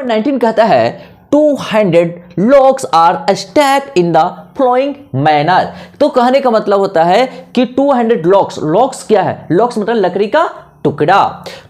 19 कहता है 200 logs are stacked in the following manner। तो कहने का मतलब होता है कि 200 logs क्या है? logs मतलब लकड़ी का टुकड़ा।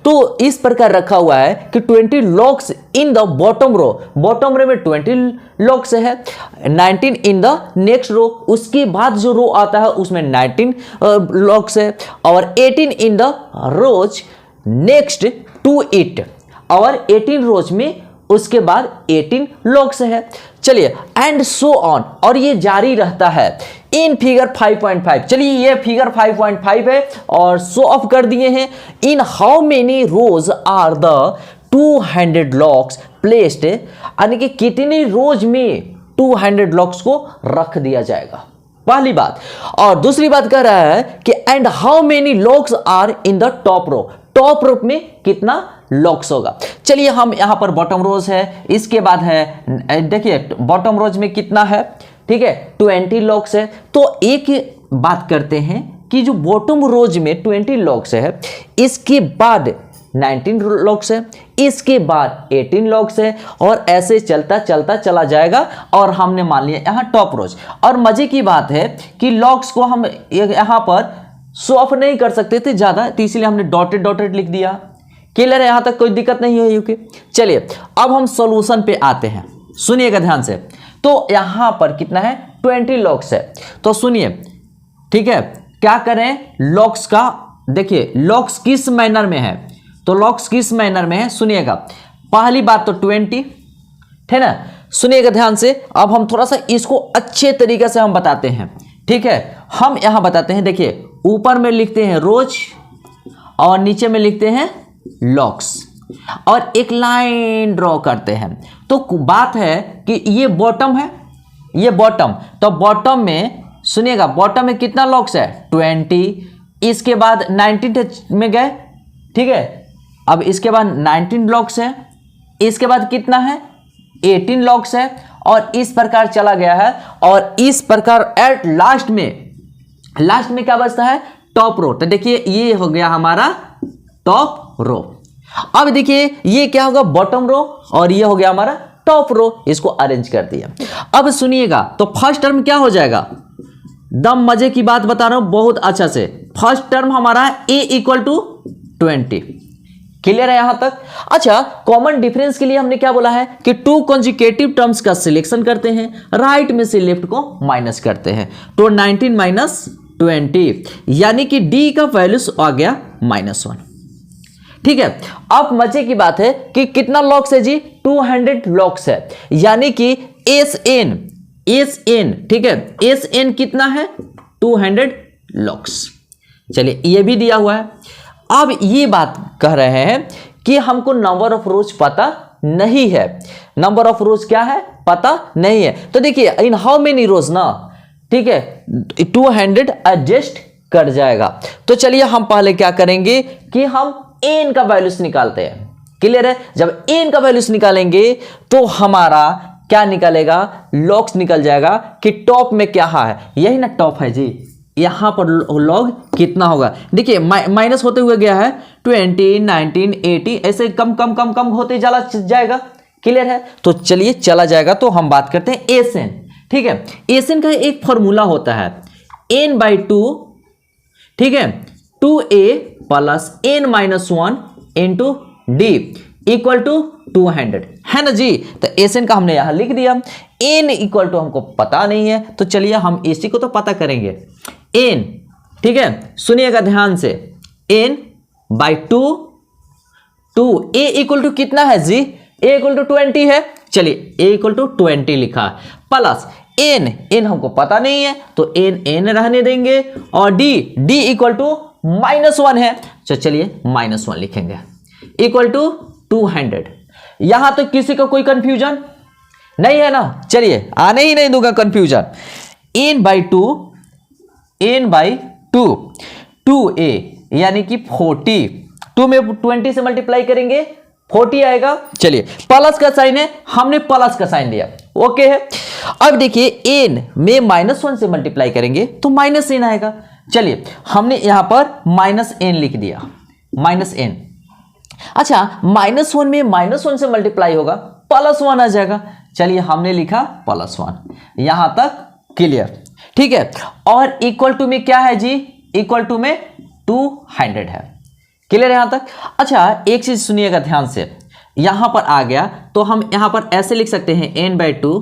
तो इस प्रकार रखा हुआ है कि 20 logs in the bottom row में 20 logs है, 19 इन द नेक्स्ट रो, उसके बाद जो रो आता है उसमें 19 logs है, और 18 in the rows next to it, और 18 रोज में उसके बाद 18 logs है। चलिए एंड सो ऑन, और ये जारी रहता है इन फिगर 5.5। चलिए ये फिगर 5.5 है और शो ऑफ कर दिए हैं। In how many rows are the 200 logs placed, यानी कि कितनी रोज में 200 logs को रख दिया जाएगा, पहली बात। और दूसरी बात कह रहा है कि and how many logs are in the top row, top row में कितना लॉक्स होगा। चलिए हम यहां पर बॉटम रोज है, इसके बाद है, देखिए बॉटम रोज में कितना है, ठीक है 20 लॉक्स है। तो एक बात करते हैं कि जो बॉटम रोज में 20 लॉक्स है, इसके बाद 19 लॉक्स है, इसके बाद 18 लॉक्स है, और ऐसे चलता चलता चला जाएगा। और हमने मान लिया यहां टॉप रोज। और मजे की बात है कि लॉक्स को हम यहां पर शो ऑफ नहीं कर सकते थे ज्यादा, तो इसलिए हमने डॉटेड लिख दिया। क्लियर है, यहां तक कोई दिक्कत नहीं है यूके। चलिए अब हम सॉल्यूशन पे आते हैं, सुनिएगा ध्यान से। तो यहां पर कितना है 20 लॉक्स है, तो सुनिए ठीक है क्या करें, लॉक्स का देखिए लॉक्स किस मैनर में है, तो लॉक्स किस मैनर में है सुनिएगा। पहली बात तो 20 है ना, सुनिएगा ध्यान से। अब हम थोड़ा सा इसको अच्छे तरीके से हम बताते हैं, ठीक है। हम यहां बताते हैं, देखिए ऊपर में लिखते हैं रोज और नीचे में लिखते हैं लॉक्स, और एक लाइन ड्रॉ करते हैं। तो बात है कि ये बॉटम है, ये बॉटम, तो बॉटम में सुनिएगा बॉटम में कितना लॉक्स है 20, इसके बाद 19 में गए, ठीक है। अब इसके बाद 19 लॉक्स है, इसके बाद कितना है 18 लॉक्स है, और इस प्रकार चला गया है। और इस प्रकार एट लास्ट में क्या बचता है टॉप रो। तो देखिए ये हो गया हमारा टॉप रो। अब देखिए ये क्या होगा बॉटम रो, और ये हो गया हमारा टॉप रो, इसको अरेंज कर दिया। अब सुनिएगा, तो फर्स्ट टर्म क्या हो जाएगा, दम मजे की बात बता रहा हूं बहुत अच्छा से। फर्स्ट टर्म हमारा a इक्वल टू 20, क्लियर है यहां तक। अच्छा, कॉमन डिफरेंस के लिए हमने क्या बोला है कि 2 कॉन्जिक्यूटिव टर्म्स का सिलेक्शन करते हैं, राइट में से लेफ्ट को माइनस करते हैं, तो 19 माइनस 20, यानी कि d का वैल्यूज आ गया -1, ठीक है। अब मजे की बात है कि कितना लॉक्स है जी 200 लॉक्स है, यानी कि एस एन ठीक है, एस एन कितना है 200 लॉक्स। चलिए ये भी दिया हुआ है। अब ये बात कह रहे हैं कि हमको नंबर ऑफ रोज पता नहीं है, नंबर ऑफ रोज क्या है पता नहीं है। तो देखिए इन हाउ मेनी रोज ना, ठीक है 200 एडजस्ट कर जाएगा। तो चलिए हम पहले क्या करेंगे कि हम एन का वैल्यूज निकालते हैं, क्लियर है। जब एन का वैल्यूज निकालेंगे तो हमारा क्या निकलेगा, लॉग्स निकल जाएगा कि टॉप में क्या है, यही ना टॉप है जी, यहां पर लॉग कितना होगा। देखिए माइनस होते हुए गया है 20, 19, 80, ऐसे कम कम कम कम होते चला जाएगा, क्लियर है। तो चलिए चला जाएगा, तो हम बात करते हैं एस एन, ठीक है। एस एन का एक फॉर्मूला होता है n/2, ठीक है, 2a plus n-1 into d equal to 200, है ना जी। तो एस एन का हमने यहां लिख दिया। n इक्वल टू हमको पता नहीं है, तो चलिए हम इसी को तो पता करेंगे। n, ठीक है, सुनिएगा ध्यान से, n/2, a इक्वल टू कितना है जी, a इक्वल टू 20 है। चलिए a इक्वल टू 20 लिखा, प्लस n हमको पता नहीं है तो n रहने देंगे, और d इक्वल टू -1 है, तो चलिए -1 लिखेंगे, इक्वल टू 200। यहां तो किसी को कोई कंफ्यूजन नहीं है ना, चलिए आने ही नहीं दूंगा कंफ्यूजन। n/2 2a यानी कि 40, 2 में 20 से मल्टीप्लाई करेंगे 40 आएगा। चलिए प्लस का साइन है, हमने प्लस का साइन दिया, ओके है। अब देखिए n में -1 से मल्टीप्लाई करेंगे तो -n आएगा। चलिए हमने यहां पर -n लिख दिया, -n। अच्छा, -1 में -1 से मल्टीप्लाई होगा, +1 आ जाएगा। चलिए हमने लिखा +1, यहां तक क्लियर, ठीक है। और इक्वल टू में क्या है जी, इक्वल टू में 200 है, क्लियर यहां तक। अच्छा एक चीज सुनिएगा ध्यान से, यहां पर आ गया तो हम यहां पर ऐसे लिख सकते हैं n/2,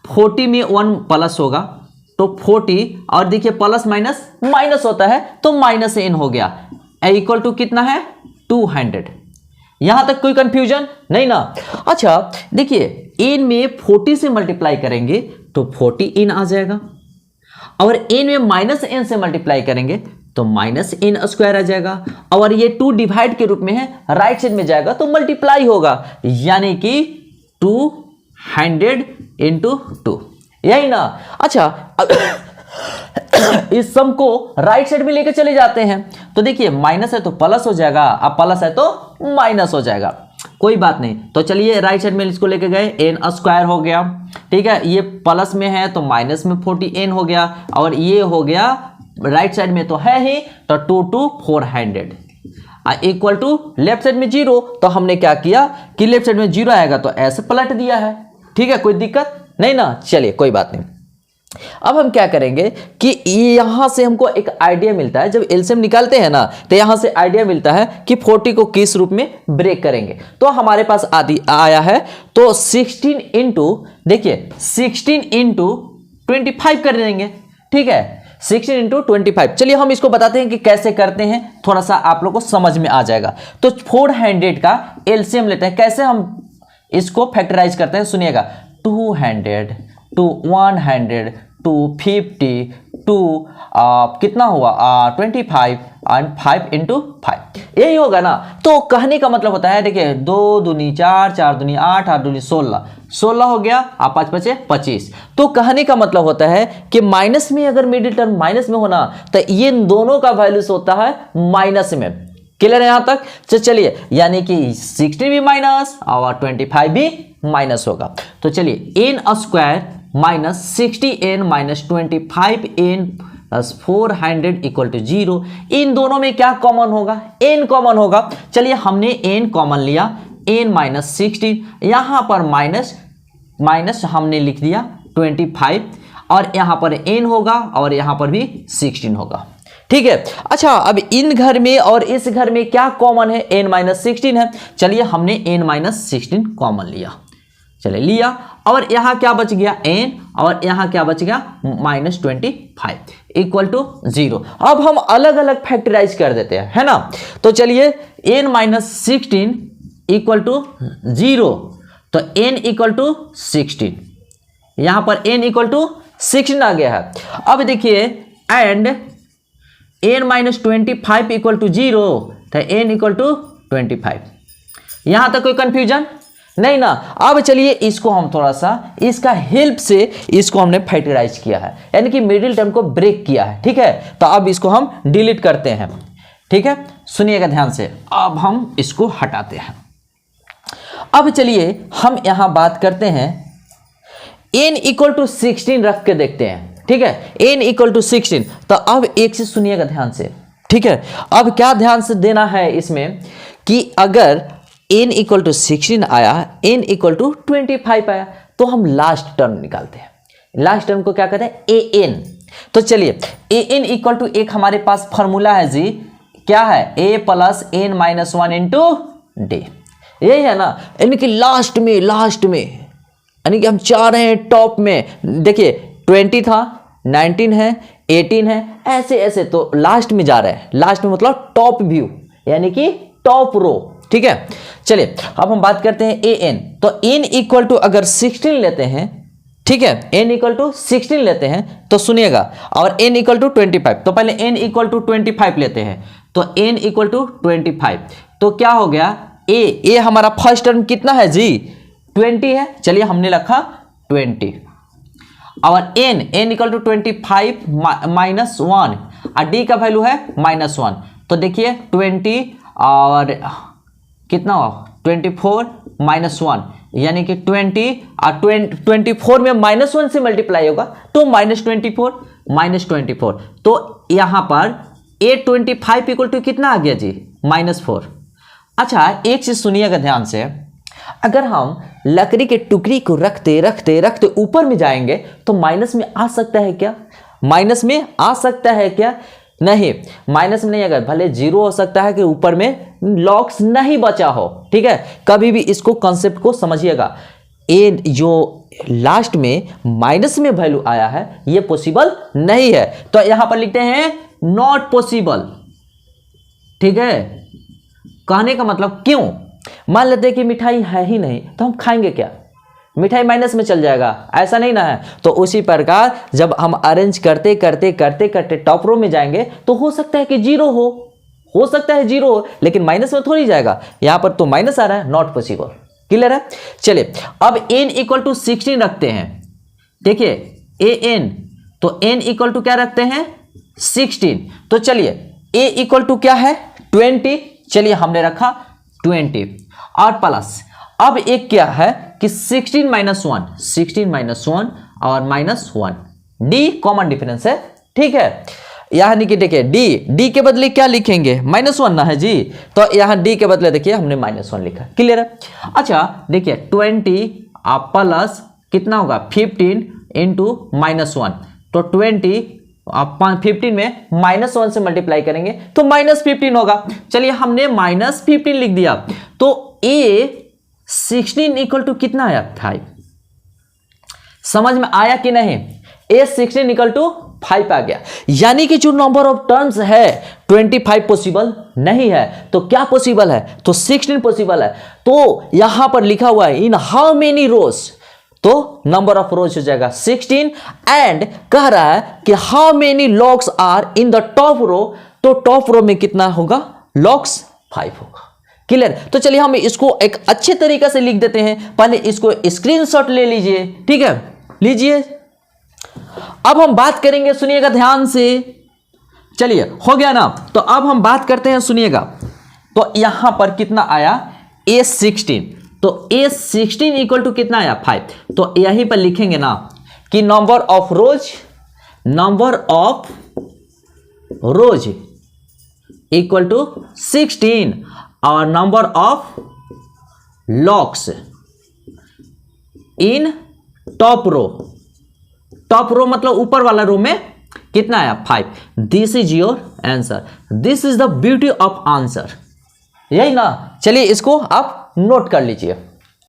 40 में 1 प्लस होगा तो 40, और देखिए प्लस माइनस माइनस होता है तो माइनस n हो गया, इक्वल टू कितना है 200। यहां तक कोई कंफ्यूजन नहीं ना। अच्छा देखिए n में 40 से मल्टीप्लाई करेंगे तो 40n आ जाएगा, और n में -n से मल्टीप्लाई करेंगे तो -n² आ जाएगा, और ये 2 डिवाइड के रूप में है, राइट साइड में जाएगा तो मल्टीप्लाई होगा, यानी कि 200 × 2, यही ना। अच्छा इस सम को राइट साइड में लेकर चले जाते हैं तो देखिए माइनस है तो प्लस हो जाएगा, अब प्लस है तो माइनस हो जाएगा, कोई बात नहीं। तो चलिए राइट साइड में इसको लेके गए, n² हो गया, ठीक है। ये प्लस में है तो माइनस में 40n हो गया, और ये हो गया राइट साइड में तो है ही, तो 2 × 400 इक्वल टू लेफ्ट साइड में 0। तो हमने क्या किया कि लेफ्ट साइड में 0 आएगा तो ऐसे पलट दिया है, ठीक है, कोई दिक्कत नहीं ना। चलिए कोई बात नहीं। अब हम क्या करेंगे कि यहां से हमको एक आइडिया मिलता है, जब एलसीएम निकालते हैं ना तो यहां से आइडिया मिलता है कि 40 को किस रूप में ब्रेक करेंगे। तो हमारे पास आया है तो 16 इंटू, देखिए 16 इंटू 25 कर देंगे, ठीक है, 16 × 25। चलिए हम इसको बताते हैं कि कैसे करते हैं, थोड़ा सा आप लोग को समझ में आ जाएगा। तो 400 का एलसीएम लेते हैं, कैसे हम इसको फैक्टराइज करते हैं सुनिएगा। 200 to 100 to 50 to कितना हुआ 25 और 5 × 5, यही होगा ना। तो कहने का मतलब होता है, देखिए 2 दूनी 4, 4 दूनी 8, 8 दूनी 16, 16 हो गया, 5 बचे 25। तो कहने का मतलब होता है कि माइनस में अगर मिडिल टर्म माइनस में होना तो ये दोनों का वैल्यूस होता है माइनस में, क्लियर है यहां तक। तो चलिए यानी कि 16 भी माइनस और 25 भी माइनस होगा। तो चलिए n² minus 60n minus 25n plus 400 equal to 0। इन दोनों में क्या कॉमन होगा, n कॉमन होगा। चलिए हमने n कॉमन लिया, n माइनस 16, यहां पर माइनस माइनस हमने लिख दिया 25, और यहां पर n होगा और यहां पर भी 16 होगा, ठीक है। अच्छा अब इन घर में और इस घर में क्या कॉमन है, n माइनस 16 है। चलिए हमने n माइनस 16 कॉमन लिया, चलिए लिया, और यहां क्या बच गया n, और यहां क्या बच गया -25 इक्वल टू 0। अब हम अलग अलग फैक्टराइज कर देते हैं, है ना। तो चलिए n माइनस 16 इक्वल टू 0, तो n इक्वल टू 16, यहां पर n इक्वल टू 16 आ गया है। अब देखिए and n minus 25 equal to 0, तो n इक्वल टू 25। यहां तक कोई कंफ्यूजन नहीं ना। अब चलिए इसको हम थोड़ा सा इसका हेल्प से इसको हमने फैक्टराइज किया है, यानी कि मिडिल टर्म को ब्रेक किया है, ठीक है। तो अब इसको हम डिलीट करते हैं, ठीक है, सुनिएगा ध्यान से। अब हम इसको हटाते हैं। अब चलिए हम यहां बात करते हैं n इक्वल टू 16 रख के देखते हैं, ठीक है, n इक्वल टू 16। तो अब एक चीज सुनिएगा ध्यान से, ठीक है। अब क्या ध्यान से देना है इसमें कि अगर n इक्वल टू 16 आया, n इक्वल टू 25 आया, तो हम लास्ट टर्म निकालते हैं। लास्ट टर्म को क्या कहते हैं, an। तो चलिए an इक्वल टू एक हमारे पास फॉर्मूला है जी, क्या है, a plus n minus 1 into d, यही है ना। यानी कि लास्ट में यानी कि हम चाह रहे हैं टॉप में, देखिए 20 था, 19 है, 18 है, ऐसे ऐसे तो लास्ट में जा रहे हैं। लास्ट में मतलब टॉप व्यू, यानी कि टॉप रो, ठीक है। चलिए अब हम बात करते हैं an। तो n इक्वल टू अगर 16 लेते हैं, ठीक है, n इक्वल टू 16 लेते हैं तो सुनिएगा, और n इक्वल टू 25, तो पहले n इक्वल टू 25 लेते हैं। तो n इक्वल टू 25, तो क्या हो गया, a हमारा फर्स्ट टर्म कितना है जी, 20 है। चलिए हमने रखा 20, और n इक्वल टू 25 माइनस 1, और d का वैल्यू है -1। तो देखिए 20 और कितना हुआ 24 माइनस 1, यानी कि 20 और 24 में -1 से मल्टीप्लाई होगा तो -24। तो यहां पर a25 इक्वल टू कितना आ गया जी, -4। अच्छा एक चीज सुनिएगा ध्यान से, अगर हम लकड़ी के टुकड़ी को रखते रखते रखते ऊपर में जाएंगे तो माइनस में आ सकता है क्या? माइनस में आ सकता है क्या? नहीं, माइनस में नहीं आएगा। भले जीरो हो सकता है कि ऊपर में लॉक्स नहीं बचा हो, ठीक है। कभी भी इसको कॉन्सेप्ट को समझिएगा। ए जो लास्ट में माइनस में वैल्यू आया है ये पॉसिबल नहीं है, तो यहां पर लिखते हैं नॉट पॉसिबल, ठीक है। कहने का मतलब क्यों? मान लेते हैं कि मिठाई है ही नहीं तो हम खाएंगे क्या? मिठाई माइनस में चल जाएगा, ऐसा नहीं ना है। तो उसी प्रकार जब हम अरेंज करते करते करते करते टॉप रो में जाएंगे तो हो सकता है कि जीरो हो सकता है जीरो हो, लेकिन माइनस में थोड़ी जाएगा। यहां पर तो माइनस आ रहा है, नॉट पॉसिबल। क्लियर है? चलिए अब n इक्वल टू 16 रखते हैं। देखिए an, तो n इक्वल टू क्या रखते हैं? 16। तो चलिए a इक्वल टू क्या है? 20। चलिए हमने रखा 20 और प्लस, अब एक क्या है कि 16 माइनस 1, 16 माइनस 1 और माइनस 1, डी कॉमन डिफरेंस है, ठीक है। यहां देखिए डी के बदले क्या लिखेंगे? -1 ना है जी, तो यहां डी के बदले देखिए हमने -1 लिखा। क्लियर है? अच्छा देखिए 20 प्लस कितना होगा? 15 इंटू -1, तो 20 आप 15 में -1 से मल्टीप्लाई करेंगे तो -15 होगा। चलिए हमने -15 लिख दिया, तो ए 16 इक्वल टू कितना आया? 5। समझ में आया कि नहीं? ए 16 इक्वल टू 5 आ गया। यानी कि जो नंबर ऑफ टर्म्स है 25 पॉसिबल नहीं है, तो क्या पॉसिबल है? तो 16 पॉसिबल है। तो यहां पर लिखा हुआ है इन हाउ मेनी रोज, तो नंबर ऑफ रोज हो जाएगा 16। एंड कह रहा है कि how many logs are in the top row, तो टॉप रो में कितना होगा? लॉक्स 5 होगा। क्लियर? तो चलिए हम इसको एक अच्छे तरीके से लिख देते हैं। पहले इसको स्क्रीनशॉट ले लीजिए, ठीक है, लीजिए। अब हम बात करेंगे, सुनिएगा ध्यान से। चलिए हो गया ना, तो अब हम बात करते हैं, सुनिएगा। तो यहां पर कितना आया? A16, तो A16 इक्वल टू कितना आया? 5। तो यहीं पर लिखेंगे ना कि number of rows equal to 16 और number of logs in top row मतलब ऊपर वाला रो में कितना आया? 5। This is your answer, this is the beauty of answer, यही ना। चलिए इसको आप नोट कर लीजिए।